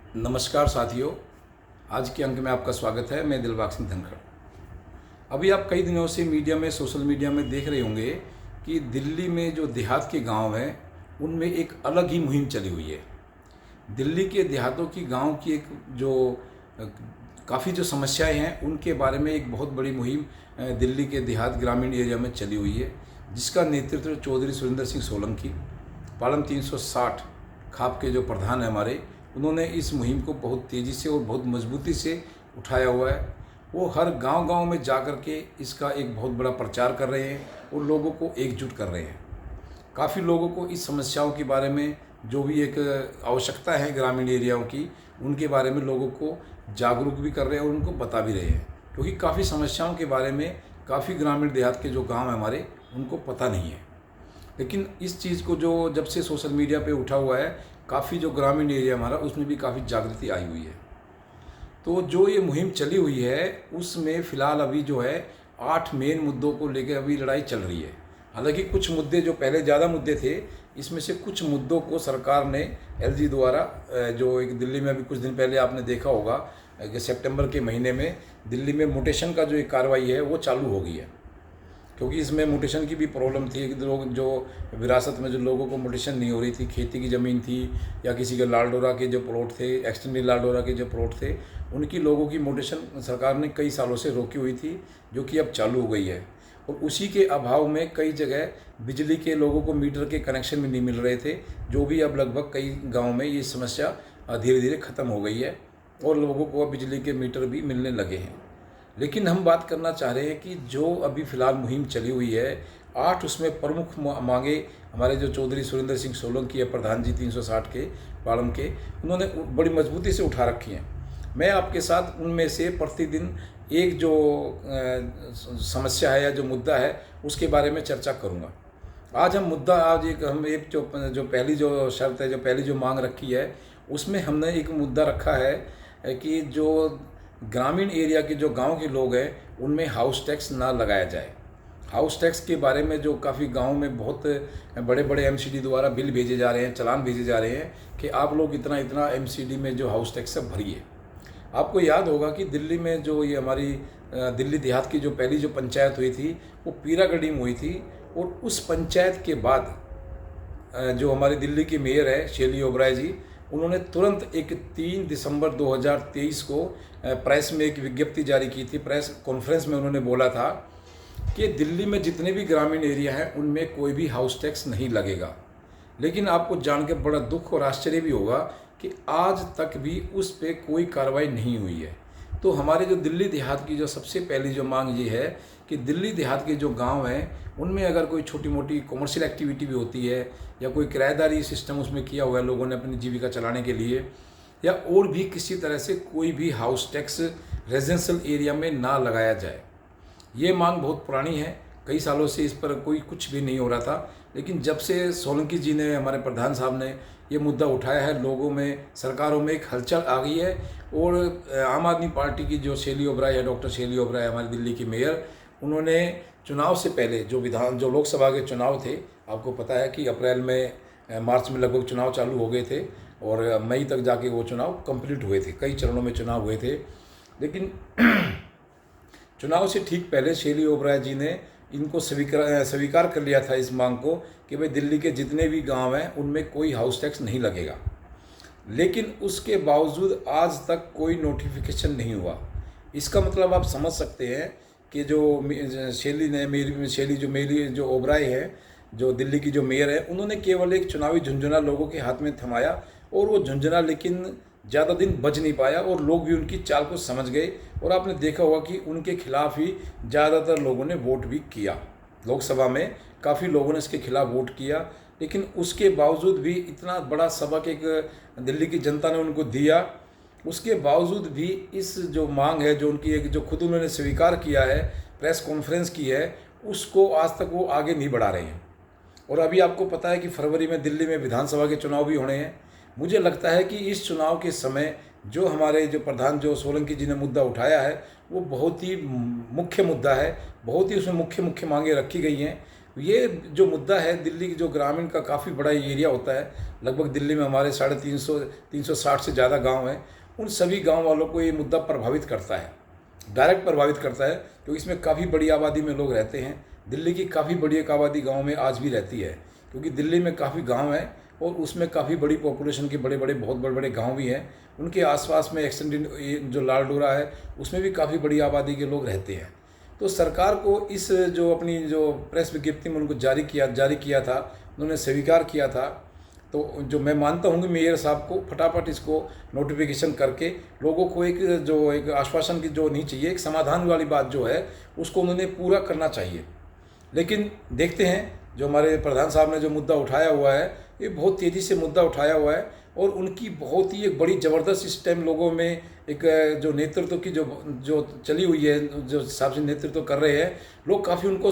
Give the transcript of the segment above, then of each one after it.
नमस्कार साथियों, आज के अंक में आपका स्वागत है। मैं दिलबाग सिंह धनखड़। अभी आप कई दिनों से मीडिया में, सोशल मीडिया में देख रहे होंगे कि दिल्ली में जो देहात के गांव हैं उनमें एक अलग ही मुहिम चली हुई है। दिल्ली के देहातों की गांव की एक जो काफ़ी जो समस्याएं हैं उनके बारे में एक बहुत बड़ी मुहिम दिल्ली के देहात ग्रामीण एरिया में चली हुई है, जिसका नेतृत्व चौधरी सुरेंद्र सिंह सोलंकी, पालम 360 खाप के जो प्रधान हैं हमारे, उन्होंने इस मुहिम को बहुत तेज़ी से और बहुत मजबूती से उठाया हुआ है। वो हर गांव-गांव में जा कर के इसका एक बहुत बड़ा प्रचार कर रहे हैं और लोगों को एकजुट कर रहे हैं। काफ़ी लोगों को इस समस्याओं के बारे में, जो भी एक आवश्यकता है ग्रामीण एरियाओं की, उनके बारे में लोगों को जागरूक भी कर रहे हैं और उनको बता भी रहे हैं, क्योंकि काफ़ी समस्याओं के बारे में काफ़ी ग्रामीण देहात के जो गांव हैं हमारे, उनको पता नहीं है। लेकिन इस चीज़ को जो जब से सोशल मीडिया पे उठा हुआ है, काफ़ी जो ग्रामीण एरिया हमारा, उसमें भी काफ़ी जागृति आई हुई है। तो जो ये मुहिम चली हुई है उसमें फ़िलहाल अभी जो है 8 मेन मुद्दों को लेकर अभी लड़ाई चल रही है। हालांकि कुछ मुद्दे जो पहले ज़्यादा मुद्दे थे, इसमें से कुछ मुद्दों को सरकार ने एलजी द्वारा, जो एक दिल्ली में अभी कुछ दिन पहले आपने देखा होगा कि सितंबर के महीने में दिल्ली में म्यूटेशन का जो एक कार्रवाई है वो चालू हो गई है, क्योंकि इसमें म्यूटेशन की भी प्रॉब्लम थी कि लोग जो विरासत में जो लोगों को म्यूटेशन नहीं हो रही थी, खेती की ज़मीन थी या किसी के लाल डोरा के जो प्लॉट थे, एक्सटेंडेड लाल डोरा के जो प्लॉट थे, उनकी लोगों की म्यूटेशन सरकार ने कई सालों से रोकी हुई थी, जो कि अब चालू हो गई है। और उसी के अभाव में कई जगह बिजली के लोगों को मीटर के कनेक्शन भी नहीं मिल रहे थे, जो भी अब लगभग कई गाँव में ये समस्या धीरे धीरे ख़त्म हो गई है और लोगों को अब बिजली के मीटर भी मिलने लगे हैं। लेकिन हम बात करना चाह रहे हैं कि जो अभी फ़िलहाल मुहिम चली हुई है, 8 उसमें प्रमुख मांगे हमारे जो चौधरी सुरेंद्र सिंह सोलंकी है, प्रधान जी 360 के पालम के, उन्होंने बड़ी मजबूती से उठा रखी हैं। मैं आपके साथ उनमें से प्रतिदिन एक जो समस्या है या जो मुद्दा है उसके बारे में चर्चा करूँगा। आज हम एक जो पहली जो शर्त है, जो पहली जो मांग रखी है, उसमें हमने एक मुद्दा रखा है कि जो ग्रामीण एरिया के जो गांव के लोग हैं उनमें हाउस टैक्स ना लगाया जाए। हाउस टैक्स के बारे में जो काफ़ी गांव में बहुत बड़े बड़े एमसीडी द्वारा बिल भेजे जा रहे हैं, चालान भेजे जा रहे हैं कि आप लोग इतना इतना एमसीडी में जो हाउस टैक्स है भरिए। आपको याद होगा कि दिल्ली में जो ये हमारी दिल्ली देहात की जो पहली जो पंचायत हुई थी वो पीरागढ़ी में हुई थी, और उस पंचायत के बाद जो हमारी दिल्ली की मेयर है शेली ओबराय जी, उन्होंने तुरंत एक 3 दिसंबर 2023 को प्रेस में एक विज्ञप्ति जारी की थी। प्रेस कॉन्फ्रेंस में उन्होंने बोला था कि दिल्ली में जितने भी ग्रामीण एरिया हैं उनमें कोई भी हाउस टैक्स नहीं लगेगा। लेकिन आपको जान के बड़ा दुख और आश्चर्य भी होगा कि आज तक भी उस पर कोई कार्रवाई नहीं हुई है। तो हमारे जो दिल्ली देहात की जो सबसे पहली जो मांग ये है कि दिल्ली देहात के जो गांव हैं उनमें अगर कोई छोटी मोटी कॉमर्शियल एक्टिविटी भी होती है या कोई किराएदारी सिस्टम उसमें किया हुआ है लोगों ने अपनी जीविका चलाने के लिए, या और भी किसी तरह से कोई भी हाउस टैक्स रेजिडेंशियल एरिया में ना लगाया जाए। ये मांग बहुत पुरानी है, कई सालों से इस पर कोई कुछ भी नहीं हो रहा था। लेकिन जब से सोलंकी जी ने, हमारे प्रधान साहब ने ये मुद्दा उठाया है, लोगों में, सरकारों में एक हलचल आ गई है। और आम आदमी पार्टी की जो शेली ओबराय है, डॉक्टर शेली ओबराय हमारी दिल्ली की मेयर, उन्होंने चुनाव से पहले जो लोकसभा के चुनाव थे, आपको पता है कि अप्रैल में, मार्च में लगभग चुनाव चालू हो गए थे और मई तक जाके वो चुनाव कंप्लीट हुए थे, कई चरणों में चुनाव हुए थे। लेकिन चुनाव से ठीक पहले शेली ओबराय जी ने इनको स्वीकार कर लिया था इस मांग को कि भाई दिल्ली के जितने भी गांव हैं उनमें कोई हाउस टैक्स नहीं लगेगा। लेकिन उसके बावजूद आज तक कोई नोटिफिकेशन नहीं हुआ। इसका मतलब आप समझ सकते हैं कि जो शेली जो ओबराय है, जो दिल्ली की जो मेयर है, उन्होंने केवल एक चुनावी झुंझुना लोगों के हाथ में थमाया, और वो झुंझुना लेकिन ज़्यादा दिन बज नहीं पाया और लोग भी उनकी चाल को समझ गए। और आपने देखा होगा कि उनके खिलाफ ही ज़्यादातर लोगों ने वोट भी किया। लोकसभा में काफ़ी लोगों ने इसके खिलाफ वोट किया, लेकिन उसके बावजूद भी इतना बड़ा सबक एक दिल्ली की जनता ने उनको दिया, उसके बावजूद भी इस जो मांग है, जो उनकी एक जो खुद उन्होंने स्वीकार किया है, प्रेस कॉन्फ्रेंस की है, उसको आज तक वो आगे नहीं बढ़ा रहे हैं। और अभी आपको पता है कि फरवरी में दिल्ली में विधानसभा के चुनाव भी होने हैं। मुझे लगता है कि इस चुनाव के समय जो हमारे जो प्रधान जो सोलंकी जी ने मुद्दा उठाया है वो बहुत ही मुख्य मुद्दा है, बहुत ही उसमें मुख्य मुख्य मांगे रखी गई हैं। ये जो मुद्दा है दिल्ली की जो ग्रामीण का काफ़ी बड़ा एरिया होता है, लगभग दिल्ली में हमारे 360 से ज़्यादा गांव हैं। उन सभी गांव वालों को ये मुद्दा प्रभावित करता है, डायरेक्ट प्रभावित करता है, क्योंकि इसमें काफ़ी बड़ी आबादी में लोग रहते हैं। दिल्ली की काफ़ी बड़ी एक आबादी गाँव में आज भी रहती है, क्योंकि दिल्ली में काफ़ी गाँव हैं और उसमें काफ़ी बड़ी पॉपुलेशन के बहुत बड़े बड़े गाँव भी हैं। उनके आसपास में एक्सटेंडेड जो लालडोरा है उसमें भी काफ़ी बड़ी आबादी के लोग रहते हैं। तो सरकार को इस जो अपनी जो प्रेस विज्ञप्ति में उनको जारी किया था, उन्होंने स्वीकार किया था। तो जो मैं मानता हूँ कि मेयर साहब को फटाफट इसको नोटिफिकेशन करके लोगों को एक आश्वासन की जो नहीं चाहिए, एक समाधान वाली बात जो है उसको उन्होंने पूरा करना चाहिए। लेकिन देखते हैं जो हमारे प्रधान साहब ने जो मुद्दा उठाया हुआ है, ये बहुत तेज़ी से मुद्दा उठाया हुआ है और उनकी बहुत ही एक बड़ी ज़बरदस्त इस टाइम लोगों में एक जो नेतृत्व की जो चली हुई है, जो हिसाब से नेतृत्व कर रहे हैं लोग, काफ़ी उनको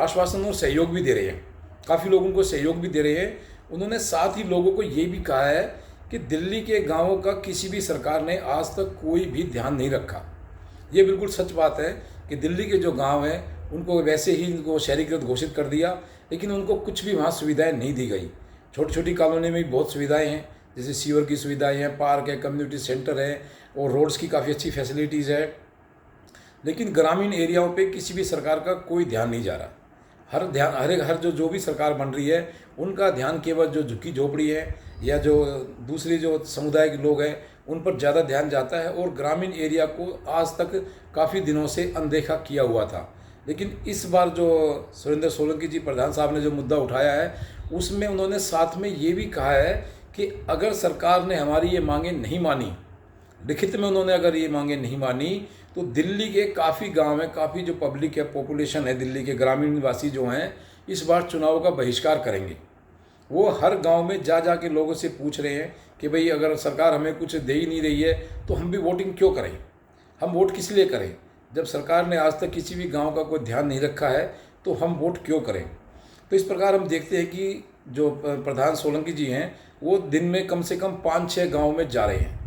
आश्वासन और सहयोग भी दे रहे हैं, काफ़ी लोग उनको सहयोग भी दे रहे हैं। उन्होंने साथ ही लोगों को ये भी कहा है कि दिल्ली के गाँवों का किसी भी सरकार ने आज तक कोई भी ध्यान नहीं रखा। ये बिल्कुल सच बात है कि दिल्ली के जो गाँव हैं उनको वैसे ही इनको शहरीकृत घोषित कर दिया, लेकिन उनको कुछ भी वहाँ सुविधाएं नहीं दी गई। छोटी छोटी कॉलोनी में भी बहुत सुविधाएं हैं, जैसे सीवर की सुविधाएं हैं, पार्क है, कम्युनिटी सेंटर है और रोड्स की काफ़ी अच्छी फैसिलिटीज़ है। लेकिन ग्रामीण एरियाओं पे किसी भी सरकार का कोई ध्यान नहीं जा रहा। हर जो भी सरकार बन रही है उनका ध्यान केवल जो झुग्गी झोपड़ी है या जो दूसरी जो समुदाय के लोग हैं उन पर ज़्यादा ध्यान जाता है, और ग्रामीण एरिया को आज तक काफ़ी दिनों से अनदेखा किया हुआ था। लेकिन इस बार जो सुरेंद्र सोलंकी जी प्रधान साहब ने जो मुद्दा उठाया है उसमें उन्होंने साथ में ये भी कहा है कि अगर सरकार ने हमारी ये मांगें नहीं मानी, लिखित में उन्होंने अगर ये मांगें नहीं मानी, तो दिल्ली के काफ़ी गांव में काफ़ी जो पब्लिक है, पॉपुलेशन है, दिल्ली के ग्रामीण निवासी जो हैं, इस बार चुनाव का बहिष्कार करेंगे। वो हर गांव में जा के लोगों से पूछ रहे हैं कि भाई अगर सरकार हमें कुछ दे ही नहीं रही है तो हम भी वोटिंग क्यों करें, हम वोट किस लिए करें। जब सरकार ने आज तक किसी भी गांव का कोई ध्यान नहीं रखा है तो हम वोट क्यों करें। तो इस प्रकार हम देखते हैं कि जो प्रधान सोलंकी जी हैं वो दिन में कम से कम 5-6 गाँव में जा रहे हैं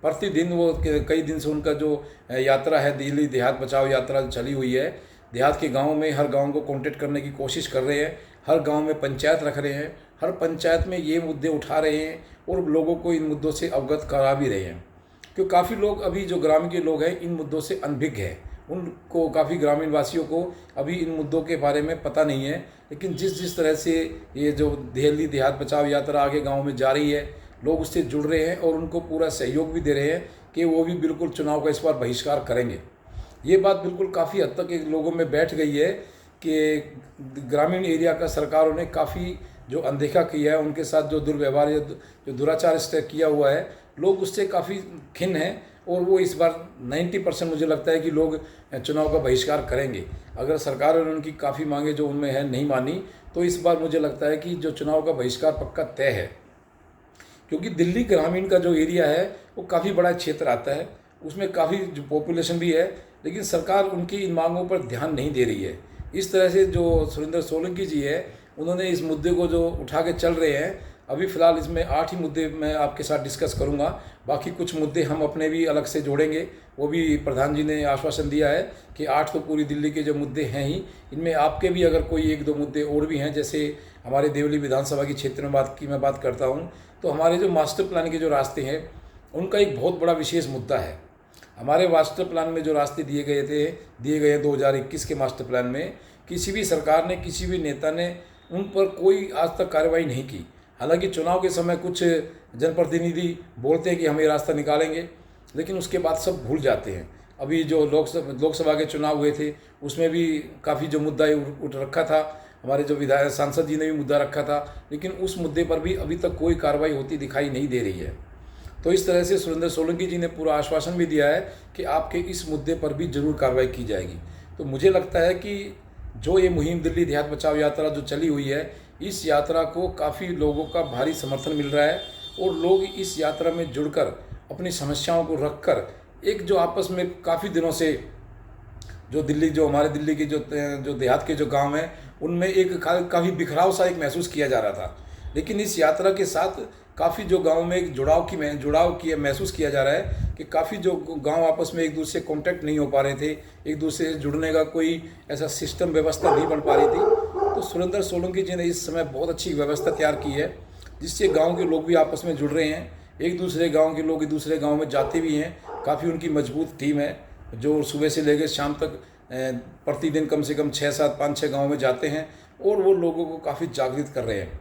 प्रतिदिन। वो कई दिन से उनका जो यात्रा है, दिल्ली देहात बचाओ यात्रा चली हुई है, देहात के गाँव में हर गाँव को कॉन्टेक्ट करने की कोशिश कर रहे हैं, हर गाँव में पंचायत रख रहे हैं, हर पंचायत में ये मुद्दे उठा रहे हैं और लोगों को इन मुद्दों से अवगत करा भी रहे हैं। क्योंकि काफ़ी लोग अभी जो ग्रामीण के लोग हैं इन मुद्दों से अनभिज्ञ हैं, उनको काफ़ी ग्रामीण वासियों को अभी इन मुद्दों के बारे में पता नहीं है। लेकिन जिस तरह से ये जो दिल्ली देहात बचाओ यात्रा आगे गांव में जा रही है, लोग उससे जुड़ रहे हैं और उनको पूरा सहयोग भी दे रहे हैं कि वो भी बिल्कुल चुनाव का इस बार बहिष्कार करेंगे। ये बात बिल्कुल काफ़ी हद तक लोगों में बैठ गई है कि ग्रामीण एरिया का सरकारों ने काफ़ी जो अनदेखा किया है, उनके साथ जो दुर्व्यवहार या जो दुराचार किया हुआ है, लोग उससे काफ़ी खिन्न हैं और वो इस बार 90% मुझे लगता है कि लोग चुनाव का बहिष्कार करेंगे। अगर सरकार ने उनकी काफ़ी मांगे जो उनमें है नहीं मानी, तो इस बार मुझे लगता है कि जो चुनाव का बहिष्कार पक्का तय है। क्योंकि दिल्ली ग्रामीण का जो एरिया है वो काफ़ी बड़ा क्षेत्र आता है, उसमें काफ़ी जो पॉपुलेशन भी है, लेकिन सरकार उनकी इन मांगों पर ध्यान नहीं दे रही है। इस तरह से जो सुरेंद्र सोलंकी जी है उन्होंने इस मुद्दे को जो उठा के चल रहे हैं, अभी फ़िलहाल इसमें 8 ही मुद्दे मैं आपके साथ डिस्कस करूंगा, बाकी कुछ मुद्दे हम अपने भी अलग से जोड़ेंगे। वो भी प्रधान जी ने आश्वासन दिया है कि 8 तो पूरी दिल्ली के जो मुद्दे हैं ही, इनमें आपके भी अगर कोई 1-2 मुद्दे और भी हैं, जैसे हमारे देवली विधानसभा की क्षेत्र में मैं बात करता हूँ, तो हमारे जो मास्टर प्लान के जो रास्ते हैं उनका एक बहुत बड़ा विशेष मुद्दा है। हमारे मास्टर प्लान में जो रास्ते दिए गए 2021 के मास्टर प्लान में, किसी भी सरकार ने, किसी भी नेता ने उन पर कोई आज तक कार्रवाई नहीं की। हालांकि चुनाव के समय कुछ जनप्रतिनिधि बोलते हैं कि हम ये रास्ता निकालेंगे, लेकिन उसके बाद सब भूल जाते हैं। अभी जो लोकसभा के चुनाव हुए थे उसमें भी काफ़ी जो मुद्दा उठ रखा था, हमारे जो विधायक सांसद जी ने भी मुद्दा रखा था, लेकिन उस मुद्दे पर भी अभी तक कोई कार्रवाई होती दिखाई नहीं दे रही है। तो इस तरह से सुरेंद्र सोलंकी जी ने पूरा आश्वासन भी दिया है कि आपके इस मुद्दे पर भी जरूर कार्रवाई की जाएगी। तो मुझे लगता है कि जो ये मुहिम दिल्ली देहात बचाओ यात्रा जो चली हुई है, इस यात्रा को काफ़ी लोगों का भारी समर्थन मिल रहा है और लोग इस यात्रा में जुड़कर अपनी समस्याओं को रखकर एक जो आपस में काफ़ी दिनों से जो हमारे दिल्ली के जो देहात के जो गांव हैं उनमें एक काफ़ी बिखराव सा एक महसूस किया जा रहा था। लेकिन इस यात्रा के साथ काफ़ी जो गांव में एक जुड़ाव महसूस किया जा रहा है कि काफ़ी जो गांव आपस में एक दूसरे से कॉन्टैक्ट नहीं हो पा रहे थे, एक दूसरे से जुड़ने का कोई ऐसा सिस्टम व्यवस्था नहीं बन पा रही थी, तो सुरेंद्र सोलंकी जी ने इस समय बहुत अच्छी व्यवस्था तैयार की है, जिससे गांव के लोग भी आपस में जुड़ रहे हैं, एक दूसरे गांव के लोग एक दूसरे गांव में जाते भी हैं। काफ़ी उनकी मजबूत टीम है जो सुबह से लेकर शाम तक प्रतिदिन कम से कम 6-7 5-6 गाँव में जाते हैं और वो लोगों को काफ़ी जागृत कर रहे हैं।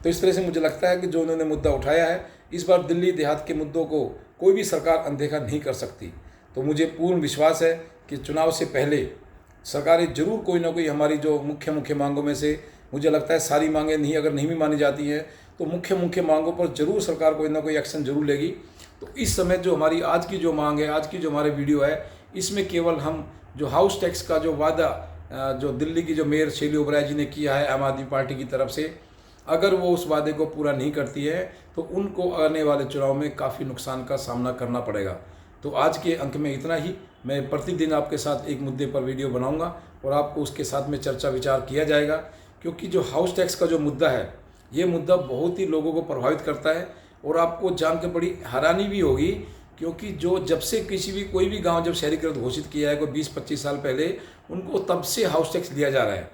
तो इस तरह से मुझे लगता है कि जो उन्होंने मुद्दा उठाया है, इस बार दिल्ली देहात के मुद्दों को कोई भी सरकार अनदेखा नहीं कर सकती। तो मुझे पूर्ण विश्वास है कि चुनाव से पहले सरकारें जरूर कोई ना कोई हमारी जो मुख्य मांगों में से, मुझे लगता है सारी मांगें नहीं, अगर नहीं भी मानी जाती हैं तो मुख्य मांगों पर जरूर सरकार कोई ना कोई एक्शन जरूर लेगी। तो इस समय जो हमारी आज की जो मांग है, आज की जो हमारे वीडियो है, इसमें केवल हम जो हाउस टैक्स का जो वादा जो दिल्ली की जो मेयर शैली ओबराय जी ने किया है आम आदमी पार्टी की तरफ से, अगर वो उस वादे को पूरा नहीं करती है तो उनको आने वाले चुनाव में काफ़ी नुकसान का सामना करना पड़ेगा। तो आज के अंक में इतना ही। मैं प्रतिदिन आपके साथ एक मुद्दे पर वीडियो बनाऊंगा और आपको उसके साथ में चर्चा विचार किया जाएगा, क्योंकि जो हाउस टैक्स का जो मुद्दा है, ये मुद्दा बहुत ही लोगों को प्रभावित करता है। और आपको जानकर बड़ी हैरानी भी होगी, क्योंकि जो जब से कोई भी गाँव जब शहरीकृत घोषित किया है कोई 20-25 साल पहले, उनको तब से हाउस टैक्स लिया जा रहा है।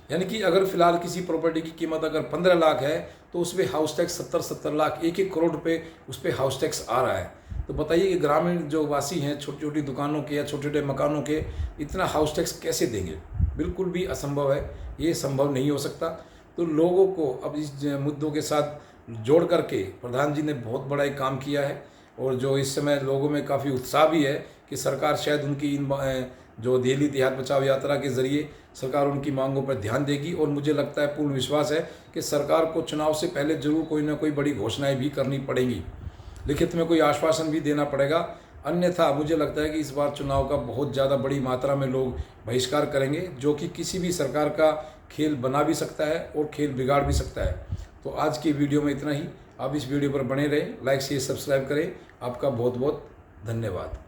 यानी कि अगर फिलहाल किसी प्रॉपर्टी की कीमत अगर 15 लाख है तो उस पर हाउस टैक्स 70 लाख, 1 करोड़ रुपए उस पर हाउस टैक्स आ रहा है। तो बताइए कि ग्रामीण जो वासी हैं, छोटी छोटी दुकानों के या छोटे छोटे मकानों के, इतना हाउस टैक्स कैसे देंगे? बिल्कुल भी असंभव है, ये संभव नहीं हो सकता। तो लोगों को अब इस मुद्दों के साथ जोड़ करके प्रधान जी ने बहुत बड़ा एक काम किया है, और जो इस समय लोगों में काफ़ी उत्साह भी है कि सरकार शायद उनकी इन जो दिल्ली देहात बचाओ यात्रा के ज़रिए सरकार उनकी मांगों पर ध्यान देगी। और मुझे लगता है, पूर्ण विश्वास है कि सरकार को चुनाव से पहले जरूर कोई ना कोई बड़ी घोषणाएं भी करनी पड़ेंगी, लिखित में कोई आश्वासन भी देना पड़ेगा। अन्यथा मुझे लगता है कि इस बार चुनाव का बहुत ज़्यादा बड़ी मात्रा में लोग बहिष्कार करेंगे, जो कि किसी भी सरकार का खेल बना भी सकता है और खेल बिगाड़ भी सकता है। तो आज की वीडियो में इतना ही। आप इस वीडियो पर बने रहें, लाइक शेयर सब्सक्राइब करें। आपका बहुत बहुत धन्यवाद।